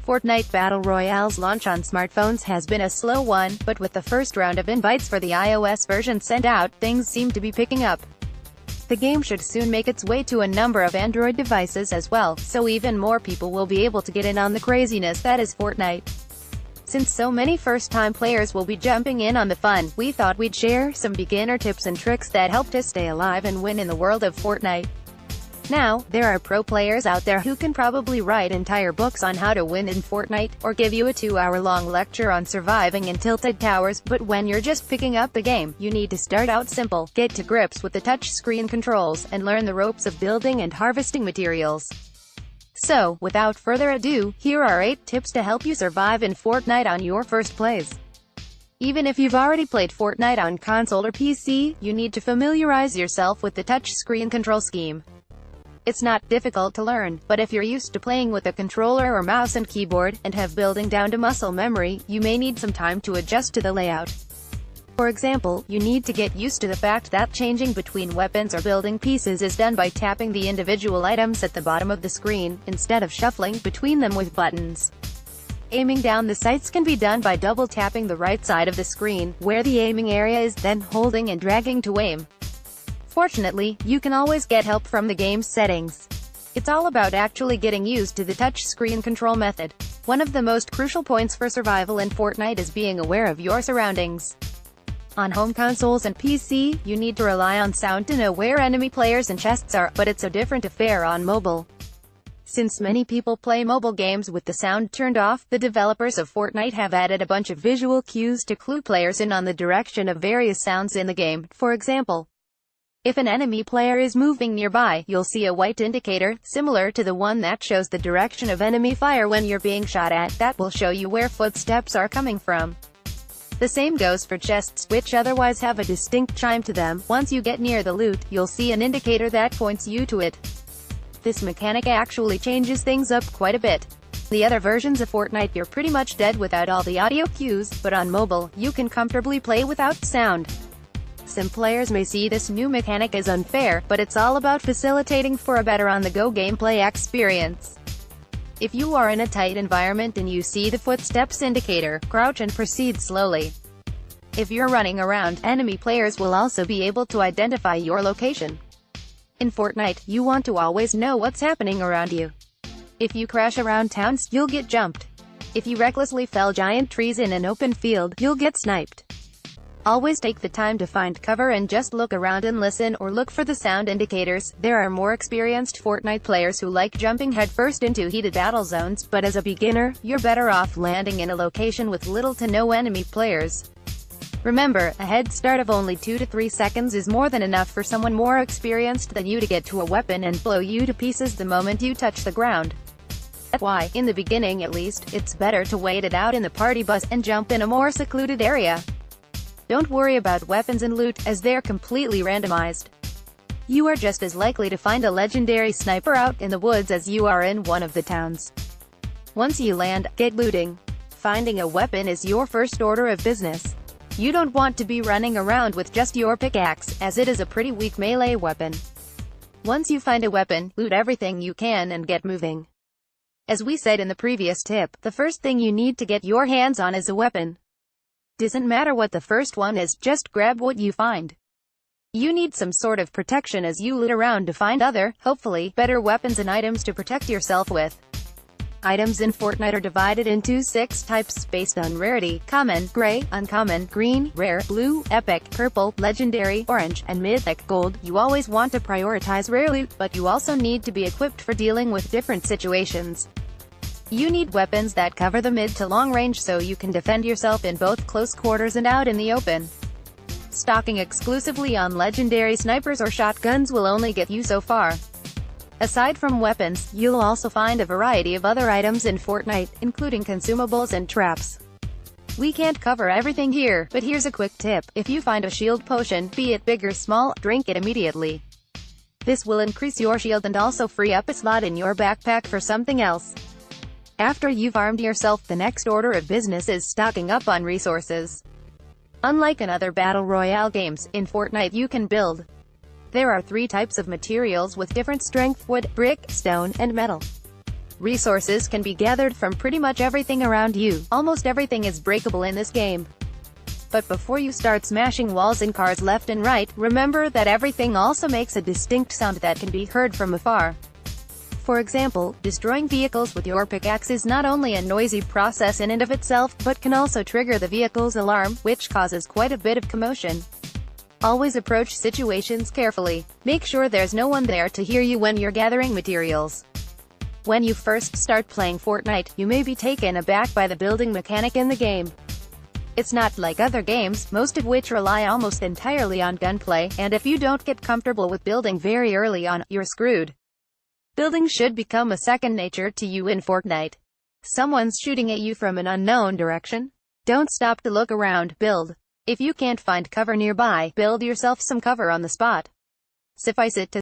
Fortnite Battle Royale's launch on smartphones has been a slow one, but with the first round of invites for the iOS version sent out, things seem to be picking up. The game should soon make its way to a number of Android devices as well, so even more people will be able to get in on the craziness that is Fortnite. Since so many first-time players will be jumping in on the fun, we thought we'd share some beginner tips and tricks that help us stay alive and win in the world of Fortnite. Now, there are pro players out there who can probably write entire books on how to win in Fortnite, or give you a 2-hour-long lecture on surviving in tilted towers, but when you're just picking up the game, you need to start out simple, get to grips with the touchscreen controls, and learn the ropes of building and harvesting materials. So, without further ado, here are 8 tips to help you survive in Fortnite on your first plays. Even if you've already played Fortnite on console or PC, you need to familiarize yourself with the touchscreen control scheme. It's not difficult to learn, but if you're used to playing with a controller or mouse and keyboard, and have building down to muscle memory, you may need some time to adjust to the layout. For example, you need to get used to the fact that changing between weapons or building pieces is done by tapping the individual items at the bottom of the screen, instead of shuffling between them with buttons. Aiming down the sights can be done by double-tapping the right side of the screen, where the aiming area is, then holding and dragging to aim. Fortunately, you can always get help from the game's settings. It's all about actually getting used to the touchscreen control method. One of the most crucial points for survival in Fortnite is being aware of your surroundings. On home consoles and PC, you need to rely on sound to know where enemy players and chests are, but it's a different affair on mobile. Since many people play mobile games with the sound turned off, the developers of Fortnite have added a bunch of visual cues to clue players in on the direction of various sounds in the game. For example, if an enemy player is moving nearby, you'll see a white indicator, similar to the one that shows the direction of enemy fire when you're being shot at, that will show you where footsteps are coming from. The same goes for chests, which otherwise have a distinct chime to them. Once you get near the loot, you'll see an indicator that points you to it. This mechanic actually changes things up quite a bit. The other versions of Fortnite, you're pretty much dead without all the audio cues, but on mobile, you can comfortably play without sound. Some players may see this new mechanic as unfair, but it's all about facilitating for a better on-the-go gameplay experience. If you are in a tight environment and you see the footsteps indicator, crouch and proceed slowly. If you're running around, enemy players will also be able to identify your location. In Fortnite, you want to always know what's happening around you. If you crash around towns, you'll get jumped. If you recklessly fell giant trees in an open field, you'll get sniped. Always take the time to find cover and just look around and listen, or look for the sound indicators. There are more experienced Fortnite players who like jumping headfirst into heated battle zones, but as a beginner, you're better off landing in a location with little to no enemy players. Remember, a head start of only 2 to 3 seconds is more than enough for someone more experienced than you to get to a weapon and blow you to pieces the moment you touch the ground. That's why, in the beginning at least, it's better to wait it out in the party bus and jump in a more secluded area. Don't worry about weapons and loot, as they're completely randomized. You are just as likely to find a legendary sniper out in the woods as you are in one of the towns. Once you land, get looting. Finding a weapon is your first order of business. You don't want to be running around with just your pickaxe, as it is a pretty weak melee weapon. Once you find a weapon, loot everything you can and get moving. As we said in the previous tip, the first thing you need to get your hands on is a weapon. Doesn't matter what the first one is, just grab what you find. You need some sort of protection as you loot around to find other, hopefully, better weapons and items to protect yourself with. Items in Fortnite are divided into 6 types, based on rarity: common, gray, uncommon, green, rare, blue, epic, purple, legendary, orange, and mythic. Gold. You always want to prioritize rare loot, but you also need to be equipped for dealing with different situations. You need weapons that cover the mid to long range so you can defend yourself in both close quarters and out in the open. Stocking exclusively on legendary snipers or shotguns will only get you so far. Aside from weapons, you'll also find a variety of other items in Fortnite, including consumables and traps. We can't cover everything here, but here's a quick tip. If you find a shield potion, be it big or small, drink it immediately. This will increase your shield and also free up a slot in your backpack for something else. After you've armed yourself, the next order of business is stocking up on resources. Unlike in other Battle Royale games, in Fortnite you can build. There are 3 types of materials with different strength: wood, brick, stone, and metal. Resources can be gathered from pretty much everything around you. Almost everything is breakable in this game. But before you start smashing walls and cars left and right, remember that everything also makes a distinct sound that can be heard from afar. For example, destroying vehicles with your pickaxe is not only a noisy process in and of itself, but can also trigger the vehicle's alarm, which causes quite a bit of commotion. Always approach situations carefully. Make sure there's no one there to hear you when you're gathering materials. When you first start playing Fortnite, you may be taken aback by the building mechanic in the game. It's not like other games, most of which rely almost entirely on gunplay, and if you don't get comfortable with building very early on, you're screwed. Building should become a second nature to you in Fortnite. Someone's shooting at you from an unknown direction? Don't stop to look around, build. If you can't find cover nearby, build yourself some cover on the spot. Suffice it to